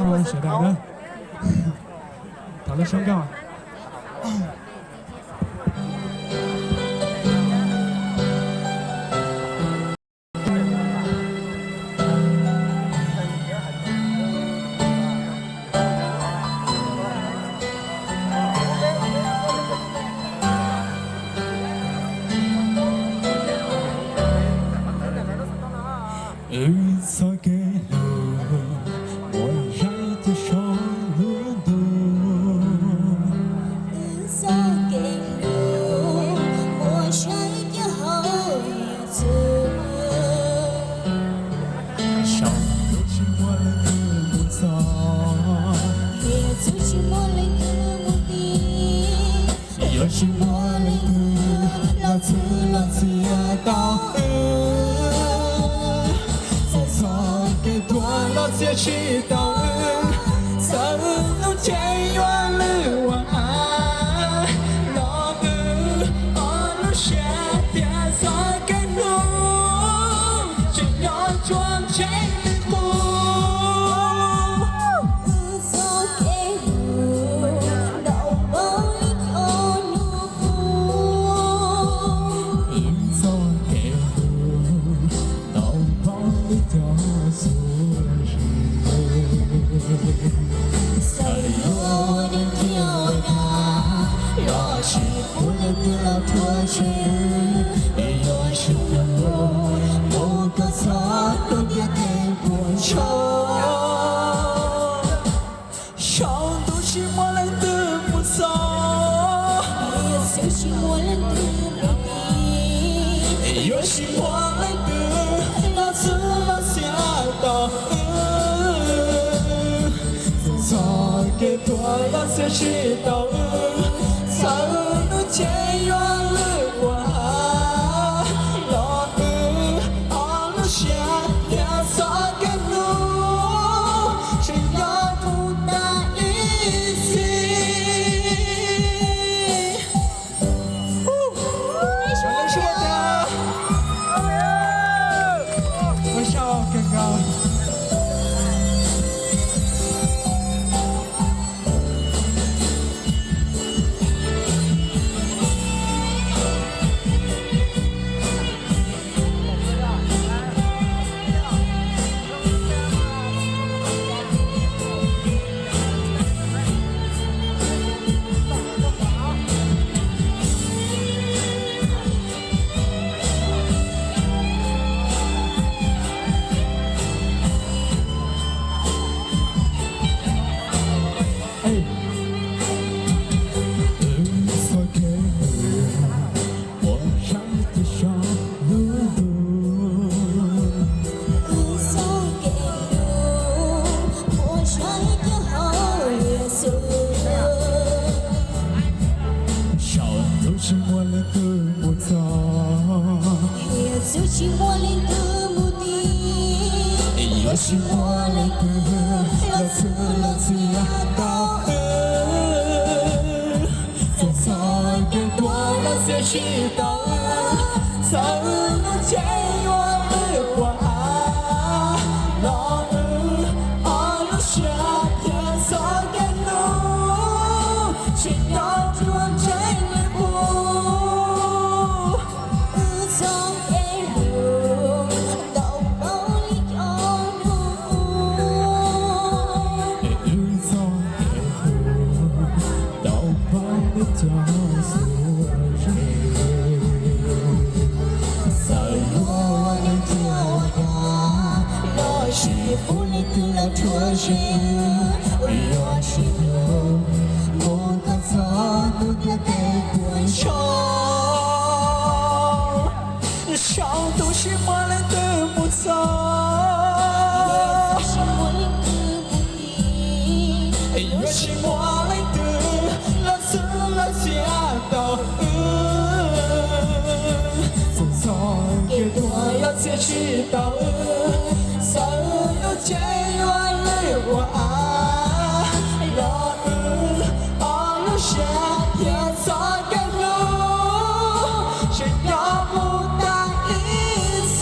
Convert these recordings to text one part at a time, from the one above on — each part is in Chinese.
啊，谁来的？他的声调。日色给了我染的双路途，日色给了我晒的好日子，上有寂寞的牧草，也走进我来的墓地，有寂寞的老子老子呀到。给多了些知道，曾有天远了晚安，老的阿鲁些别再给我，只要装进湖。日色给了老包里头路苦，日色给了老包里头。在我的跳呀，若是不能得脱去，若是某个错都别给我愁。上都是我来的牧草，也就是我来的美丽，又是我来的那次那下到。给多了些知道，才能见远了我。老阿鲁些别撒给路，谁也不答应心。小人是我的，我笑刚刚。是我来的牧草，也就是我来的目的，也是我来的老子呀到在草原多了些知道，才能见远了花，老阿鲁些天上的路，谁要做真的不？不来的了脱身，若是有某个错都别给我上上都是我来的牧草，也是我来的目的，也是我来的老子老家到从草给多要才知道，早有见远了我老阿鲁些天上的路，谁也不答应死。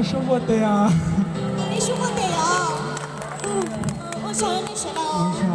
说过的呀。你说过的呀。我想让你学了哦。